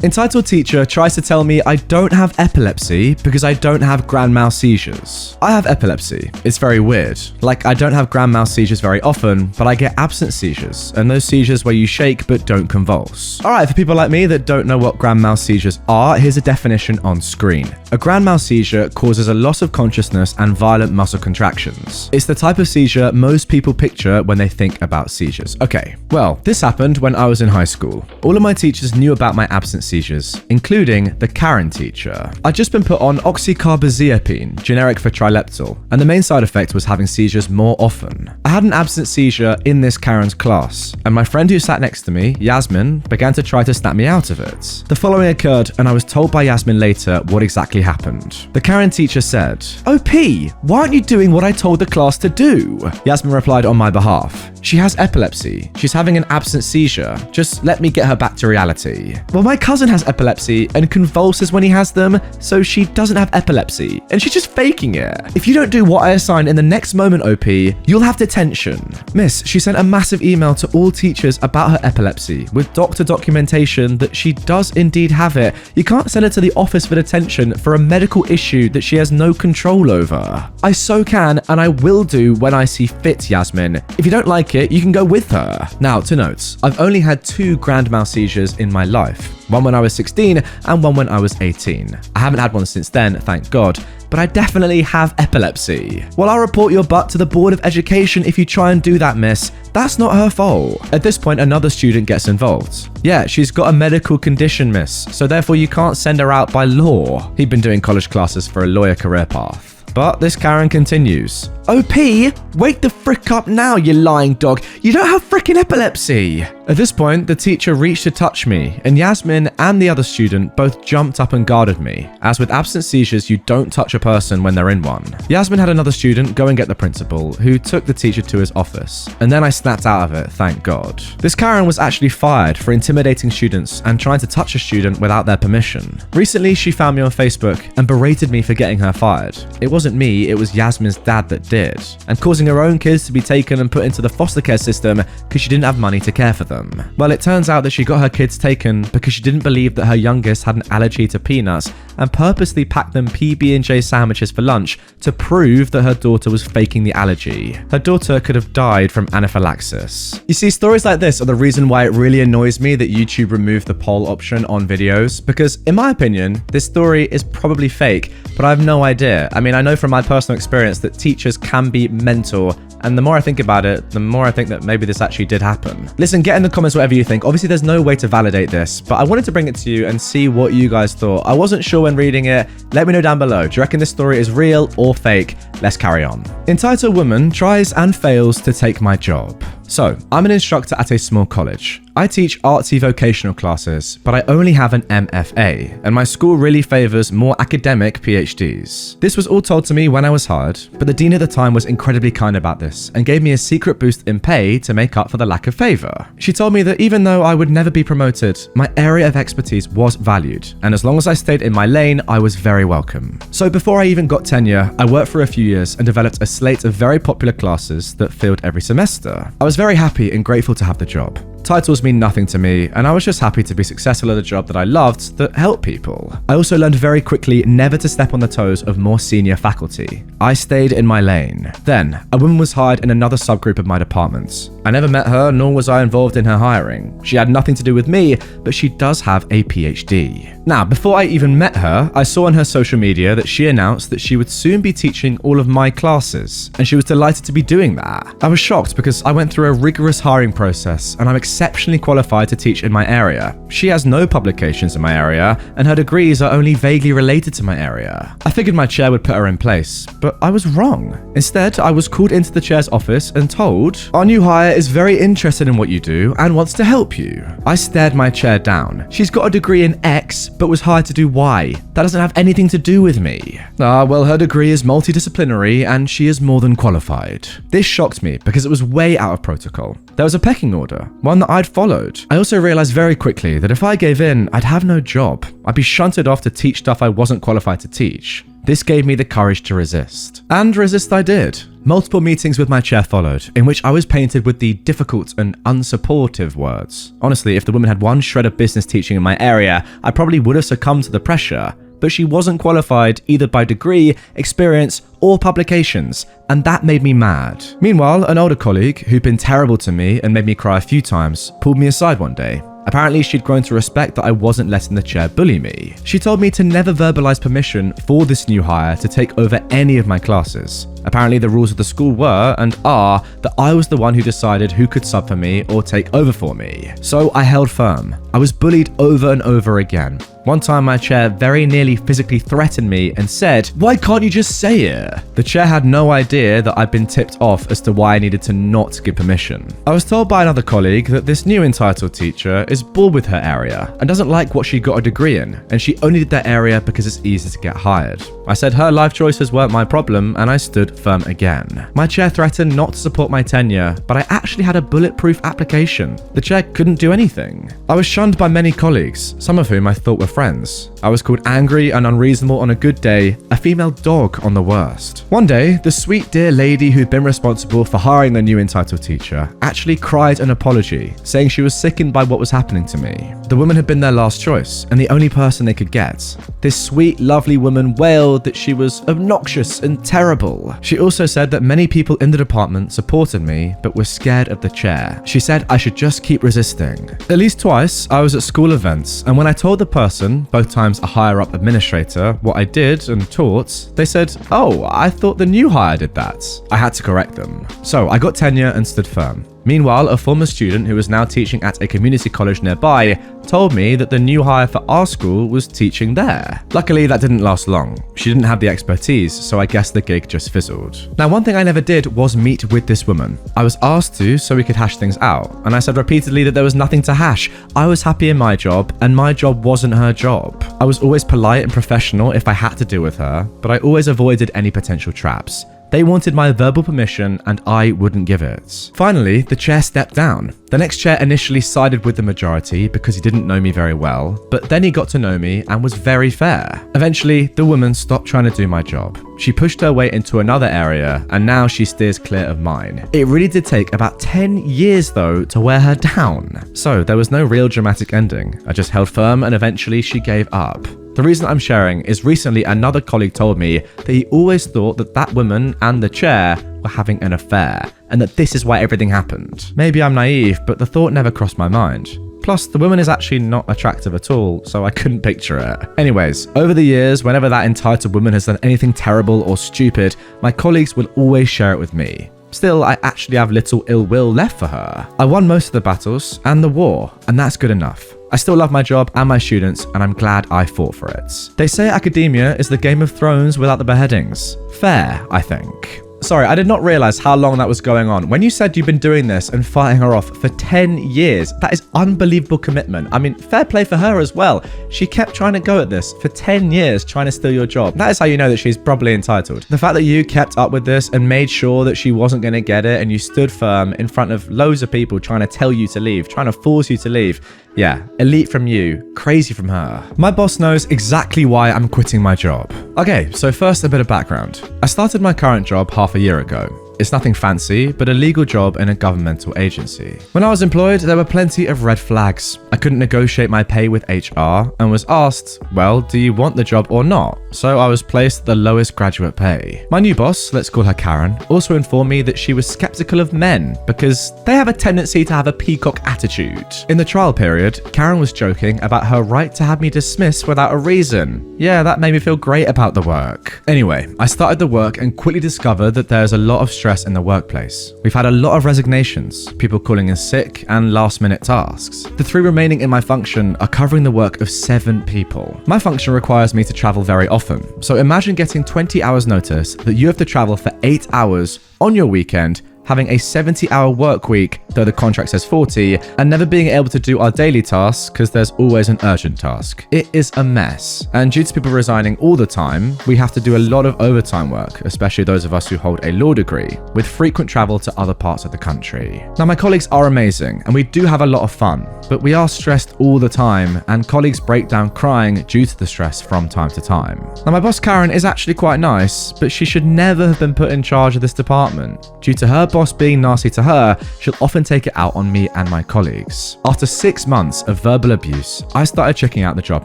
Entitled teacher tries to tell me I don't have epilepsy because I don't have grand mal seizures. I have epilepsy. It's very weird. Like, I don't have grand mal seizures very often, but I get absent seizures, and those seizures where you shake but don't convulse. Alright, for people like me that don't know what grand mal seizures are, here's a definition on screen. A grand mal seizure causes a loss of consciousness and violent muscle contractions. It's the type of seizure most people picture when they think about seizures. Okay, well, this happened when I was in high school. All of my teachers knew about my absent seizures, including the Karen teacher. I'd just been put on oxycarbazepine, generic for trileptal, and the main side effect was having seizures more often. I had an absent seizure in this Karen's class, and my friend who sat next to me, Yasmin, began to try to snap me out of it. The following occurred, and I was told by Yasmin later what exactly happened. The Karen teacher said, "OP, why aren't you doing what I told the class to do?" Yasmin replied on my behalf, "She has epilepsy. She's having an absent seizure. Just let me get her back to reality." Well, my cousin has epilepsy and convulses when he has them, so she doesn't have epilepsy, and she's just faking it. If you don't do what I assign in the next moment, OP, you'll have detention. Miss, she sent a massive email to all teachers about her epilepsy with doctor documentation that she does indeed have it. You can't send her to the office for detention for a medical issue that she has no control over. I so can and I will do when I see fit, Yasmin. If you don't like it, you can go with her. Now, to note, I've only had 2 grand mal seizures in my life. One when I was 16 and one when I was 18. I haven't had one since then, thank God, but I definitely have epilepsy. Well, I'll report your butt to the Board of Education if you try and do that, miss. That's not her fault. At this point, another student gets involved. Yeah, she's got a medical condition, miss, so therefore you can't send her out by law. He'd been doing college classes for a lawyer career path. But this Karen continues. OP, wake the frick up now, you lying dog. You don't have frickin' epilepsy. At this point, the teacher reached to touch me, and Yasmin and the other student both jumped up and guarded me, as with absent seizures, you don't touch a person when they're in one. Yasmin had another student go and get the principal, who took the teacher to his office, and then I snapped out of it, thank God. This Karen was actually fired for intimidating students and trying to touch a student without their permission. Recently, she found me on Facebook and berated me for getting her fired. It wasn't me, it was Yasmin's dad that did, and causing her own kids to be taken and put into the foster care system because she didn't have money to care for them. Well, it turns out that she got her kids taken because she didn't believe that her youngest had an allergy to peanuts and purposely packed them PB&J sandwiches for lunch to prove that her daughter was faking the allergy. Her daughter could have died from anaphylaxis. You see, stories like this are the reason why it really annoys me that YouTube removed the poll option on videos, because in my opinion, this story is probably fake, but I have no idea. I mean, I know from my personal experience that teachers can be mental, and the more I think about it, the more I think that maybe this actually did happen. Listen, get in the comments whatever you think. Obviously, there's no way to validate this, but I wanted to bring it to you and see what you guys thought. I wasn't sure when reading it. Let me know down below. Do you reckon this story is real or fake? Let's carry on. Entitled woman tries and fails to take my job. So, I'm an instructor at a small college. I teach artsy vocational classes, but I only have an MFA, and my school really favours more academic PhDs. This was all told to me when I was hired, but the dean at the time was incredibly kind about this and gave me a secret boost in pay to make up for the lack of favour. She told me that even though I would never be promoted, my area of expertise was valued, and as long as I stayed in my lane, I was very welcome. So before I even got tenure, I worked for a few years and developed a slate of very popular classes that filled every semester. I was very happy and grateful to have the job. Titles mean nothing to me, and I was just happy to be successful at a job that I loved that helped people. I also learned very quickly never to step on the toes of more senior faculty. I stayed in my lane. Then, a woman was hired in another subgroup of my department. I never met her, nor was I involved in her hiring. She had nothing to do with me, but she does have a PhD. Now, before I even met her, I saw on her social media that she announced that she would soon be teaching all of my classes, and she was delighted to be doing that. I was shocked because I went through a rigorous hiring process, and I'm exceptionally qualified to teach in my area. She has no publications in my area, and her degrees are only vaguely related to my area. I figured my chair would put her in place, but I was wrong. Instead, I was called into the chair's office and told, "Our new hire is very interested in what you do and wants to help you." I stared my chair down. She's got a degree in X, but was hired to do Y. That doesn't have anything to do with me. Well, her degree is multidisciplinary and she is more than qualified. This shocked me because it was way out of protocol. There was a pecking order, one that I'd followed. I also realized very quickly that if I gave in, I'd have no job. I'd be shunted off to teach stuff I wasn't qualified to teach. This gave me the courage to resist. And resist I did. Multiple meetings with my chair followed, in which I was painted with the difficult and unsupportive words. Honestly, if the woman had one shred of business teaching in my area, I probably would have succumbed to the pressure. But she wasn't qualified either by degree, experience, or publications, and that made me mad. Meanwhile, an older colleague, who'd been terrible to me and made me cry a few times, pulled me aside one day. Apparently, she'd grown to respect that I wasn't letting the chair bully me. She told me to never verbalize permission for this new hire to take over any of my classes. Apparently, the rules of the school were, and are, that I was the one who decided who could sub for me or take over for me. So I held firm. I was bullied over and over again. One time my chair very nearly physically threatened me and said, "Why can't you just say it?" The chair had no idea that I'd been tipped off as to why I needed to not give permission. I was told by another colleague that this new entitled teacher is bored with her area and doesn't like what she got a degree in, and she only did that area because it's easy to get hired. I said her life choices weren't my problem, and I stood firm again. My chair threatened not to support my tenure, but I actually had a bulletproof application. The chair couldn't do anything. I was shunned by many colleagues, some of whom I thought were friends. I was called angry and unreasonable on a good day, a female dog on the worst. One day, the sweet dear lady who'd been responsible for hiring the new entitled teacher actually cried an apology, saying she was sickened by what was happening to me. The woman had been their last choice, and the only person they could get. This sweet, lovely woman wailed that she was obnoxious and terrible. She also said that many people in the department supported me, but were scared of the chair. She said I should just keep resisting. At least twice, I was at school events, and when I told the person, both times a higher-up administrator, what I did and taught, they said, "Oh, I thought the new hire did that." I had to correct them. So I got tenure and stood firm. Meanwhile, a former student who was now teaching at a community college nearby told me that the new hire for our school was teaching there. Luckily, that didn't last long. She didn't have the expertise, so I guess the gig just fizzled. Now, one thing I never did was meet with this woman. I was asked to so we could hash things out, and I said repeatedly that there was nothing to hash. I was happy in my job, and my job wasn't her job. I was always polite and professional if I had to deal with her, but I always avoided any potential traps. They wanted my verbal permission and I wouldn't give it. Finally, the chair stepped down. The next chair initially sided with the majority because he didn't know me very well, but then he got to know me and was very fair. Eventually, the woman stopped trying to do my job. She pushed her way into another area and now she steers clear of mine. It really did take about 10 years though to wear her down. So there was no real dramatic ending. I just held firm and eventually she gave up. The reason I'm sharing is recently another colleague told me that he always thought that that woman and the chair were having an affair, and that this is why everything happened. Maybe I'm naive, but the thought never crossed my mind. Plus, the woman is actually not attractive at all, so I couldn't picture it. Anyways, over the years, whenever that entitled woman has done anything terrible or stupid, my colleagues will always share it with me. Still, I actually have little ill will left for her. I won most of the battles and the war, and that's good enough. I still love my job and my students, and I'm glad I fought for it. They say academia is the Game of Thrones without the beheadings. Fair, I think. Sorry, I did not realize how long that was going on. When you said you've been doing this and fighting her off for 10 years, that is unbelievable commitment. I mean, fair play for her as well. She kept trying to go at this for 10 years, trying to steal your job. That is how you know that she's probably entitled. The fact that you kept up with this and made sure that she wasn't going to get it, and you stood firm in front of loads of people trying to tell you to leave, trying to force you to leave. Yeah, elite from you, crazy from her. My boss knows exactly why I'm quitting my job. Okay, so first a bit of background. I started my current job half a year ago. It's nothing fancy, but a legal job in a governmental agency. When I was employed, there were plenty of red flags. I couldn't negotiate my pay with HR and was asked, well, do you want the job or not? So I was placed at the lowest graduate pay. My new boss, let's call her Karen, also informed me that she was skeptical of men because they have a tendency to have a peacock attitude. In the trial period, Karen was joking about her right to have me dismissed without a reason. Yeah, that made me feel great about the work. Anyway, I started the work and quickly discovered that there's a lot of stress in the workplace. We've had a lot of resignations, people calling in sick, and last-minute tasks. The 3 remaining in my function are covering the work of 7 people. My function requires me to travel very often, so imagine getting 20 hours notice that you have to travel for 8 hours on your weekend having a 70-hour work week, though the contract says 40, and never being able to do our daily tasks because there's always an urgent task. It is a mess. And due to people resigning all the time, we have to do a lot of overtime work, especially those of us who hold a law degree, with frequent travel to other parts of the country. Now, my colleagues are amazing, and we do have a lot of fun, but we are stressed all the time, and colleagues break down crying due to the stress from time to time. Now, my boss Karen is actually quite nice, but she should never have been put in charge of this department. Due to her boss being nasty to her, she'll often take it out on me and my colleagues. After 6 months of verbal abuse, I started checking out the job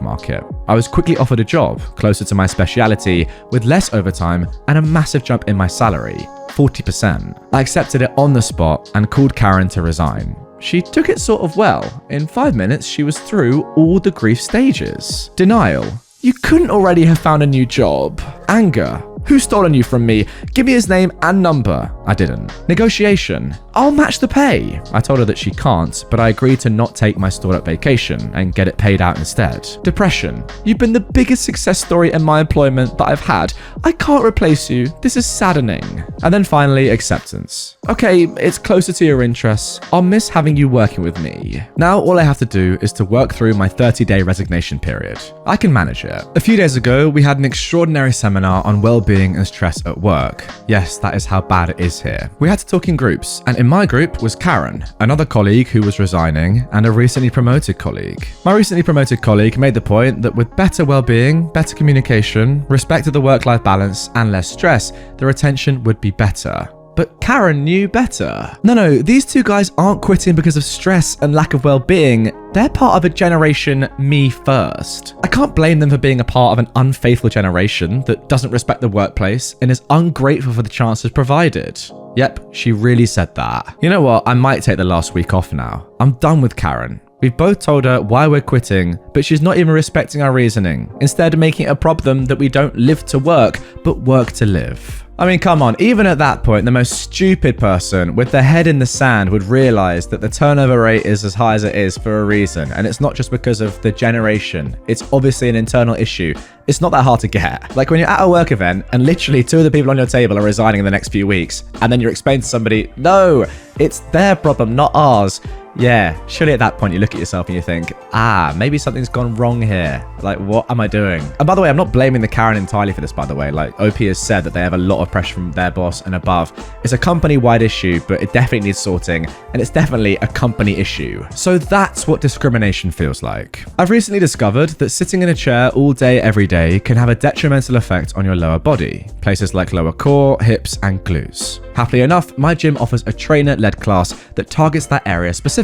market. I was quickly offered a job closer to my speciality with less overtime and a massive jump in my salary, 40%. I accepted it on the spot and called Karen to resign. She took it sort of well. In 5 minutes, she was through all the grief stages. Denial. You couldn't already have found a new job. Anger. Who's stolen you from me? Give me his name and number. I didn't. Negotiation. I'll match the pay. I told her that she can't, but I agreed to not take my stored-up vacation and get it paid out instead. Depression. You've been the biggest success story in my employment that I've had. I can't replace you. This is saddening. And then finally, acceptance. Okay, it's closer to your interests. I'll miss having you working with me. Now all I have to do is to work through my 30-day resignation period. I can manage it. A few days ago, we had an extraordinary seminar on well-being and stress at work. Yes, that is how bad it is here. We had to talk in groups, and in my group was Karen, another colleague who was resigning, and a recently promoted colleague. My recently promoted colleague made the point that with better well-being, better communication, respect of the work-life balance, and less stress, the retention would be better. But Karen knew better. No, these two guys aren't quitting because of stress and lack of well-being. They're part of a generation me first. I can't blame them for being a part of an unfaithful generation that doesn't respect the workplace and is ungrateful for the chances provided. Yep, she really said that. You know what? I might take the last week off now. I'm done with Karen. We've both told her why we're quitting, but she's not even respecting our reasoning, instead of making it a problem that we don't live to work, but work to live. I mean, come on, even at that point, the most stupid person with their head in the sand would realize that the turnover rate is as high as it is for a reason, and it's not just because of the generation. It's obviously an internal issue. It's not that hard to get. Like when you're at a work event and literally 2 of the people on your table are resigning in the next few weeks, and then you're explaining to somebody, no, it's their problem, not ours. Yeah, surely at that point you look at yourself and you think, maybe something's gone wrong here. Like, what am I doing? And by the way, I'm not blaming the Karen entirely for this, by the way. Like, OP has said that they have a lot of pressure from their boss and above. It's a company-wide issue, but it definitely needs sorting, and it's definitely a company issue. So that's what discrimination feels like. I've recently discovered that sitting in a chair all day, every day can have a detrimental effect on your lower body, places like lower core, hips, and glutes. Happily enough, my gym offers a trainer-led class that targets that area specifically.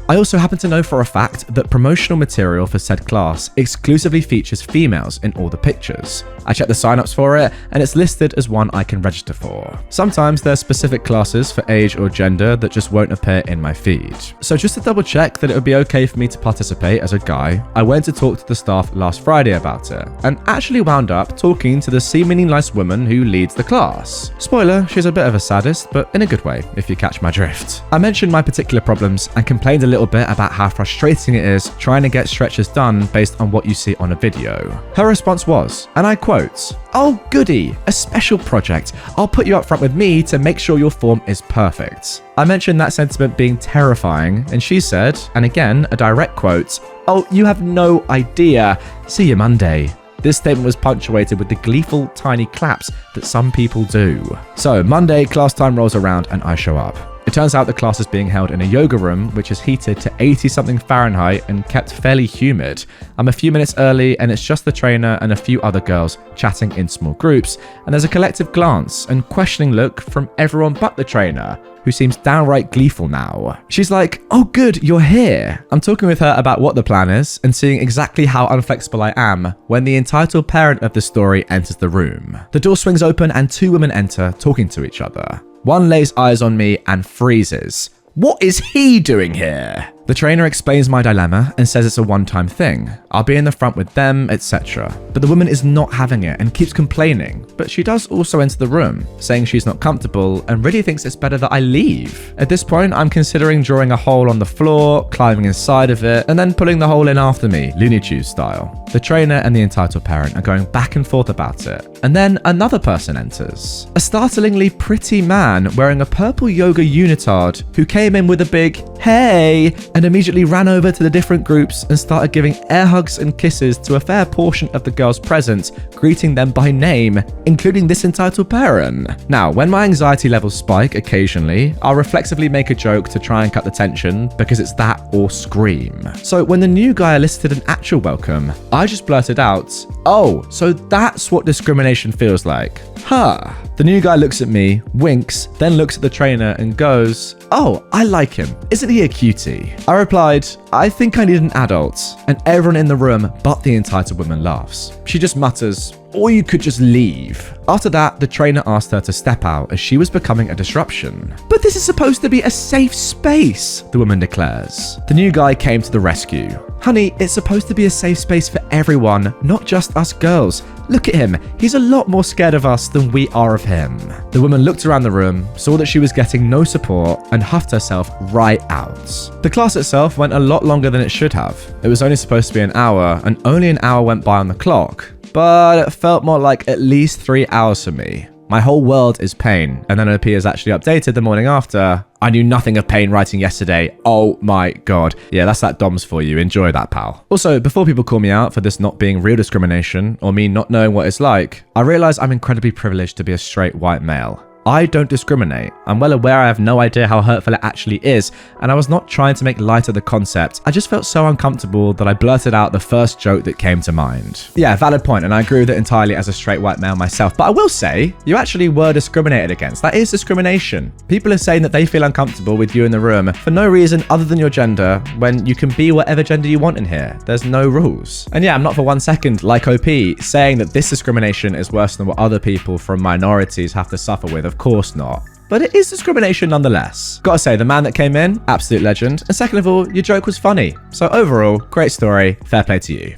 I also happen to know for a fact that promotional material for said class exclusively features females in all the pictures. I checked the signups for it, and it's listed as one I can register for. Sometimes there's specific classes for age or gender that just won't appear in my feed. So just to double check that it would be okay for me to participate as a guy, I went to talk to the staff last Friday about it, and actually wound up talking to the seemingly nice woman who leads the class. Spoiler, she's a bit of a sadist, but in a good way, if you catch my drift. I mentioned my particular problems and complained a little bit about how frustrating it is trying to get stretches done based on what you see on a video. Her response was, and I quote, "Oh goody, a special project. I'll put you up front with me to make sure your form is perfect." I mentioned that sentiment being terrifying, and she said, and again, a direct quote, "Oh, you have no idea. See you Monday." This statement was punctuated with the gleeful tiny claps that some people do. So Monday, class time rolls around and I show up. It turns out the class is being held in a yoga room, which is heated to 80-something Fahrenheit and kept fairly humid. I'm a few minutes early, and it's just the trainer and a few other girls chatting in small groups, and there's a collective glance and questioning look from everyone but the trainer, who seems downright gleeful now. She's like, "Oh good, you're here." I'm talking with her about what the plan is and seeing exactly how unflexible I am when the entitled parent of the story enters the room. The door swings open and 2 women enter, talking to each other. One lays eyes on me and freezes. What is he doing here? The trainer explains my dilemma and says it's a one-time thing. I'll be in the front with them, etc. But the woman is not having it and keeps complaining. But she does also enter the room, saying she's not comfortable and really thinks it's better that I leave. At this point, I'm considering drawing a hole on the floor, climbing inside of it, and then pulling the hole in after me, Looney Tunes style. The trainer and the entitled parent are going back and forth about it. And then another person enters. A startlingly pretty man wearing a purple yoga unitard who came in with a big, "Hey!" and immediately ran over to the different groups and started giving air hugs and kisses to a fair portion of the girls present, greeting them by name, including this entitled parent. Now, when my anxiety levels spike occasionally, I'll reflexively make a joke to try and cut the tension because it's that or scream. So when the new guy elicited an actual welcome, I just blurted out, "Oh, so that's what discrimination feels like. Huh." The new guy looks at me, winks, then looks at the trainer and goes, "Oh, I like him. Isn't he a cutie?" I replied, "I think I need an adult." And everyone in the room but the entitled woman laughs. She just mutters, "Or you could just leave." After that, the trainer asked her to step out as she was becoming a disruption. "But this is supposed to be a safe space," the woman declares. The new guy came to the rescue. "Honey, it's supposed to be a safe space for everyone, not just us girls. Look at him. He's a lot more scared of us than we are of him." The woman looked around the room, saw that she was getting no support, and huffed herself right out. The class itself went a lot longer than it should have. It was only supposed to be an hour, and only an hour went by on the clock. But it felt more like at least 3 hours for me. My whole world is pain, and then OP is actually updated the morning after. I knew nothing of pain writing yesterday. Oh my god. Yeah, that's that DOMS for you. Enjoy that, pal. Also, before people call me out for this not being real discrimination, or me not knowing what it's like, I realize I'm incredibly privileged to be a straight white male. I don't discriminate. I'm well aware I have no idea how hurtful it actually is, and I was not trying to make light of the concept. I just felt so uncomfortable that I blurted out the first joke that came to mind. Yeah, valid point, and I agree with it entirely as a straight white male myself, but I will say, you actually were discriminated against. That is discrimination. People are saying that they feel uncomfortable with you in the room for no reason other than your gender, when you can be whatever gender you want in here. There's no rules. And yeah, I'm not for 1 second, like OP, saying that this discrimination is worse than what other people from minorities have to suffer with. Of course not. But it is discrimination nonetheless. Gotta say, the man that came in, absolute legend. And second of all, your joke was funny. So overall, great story, fair play to you.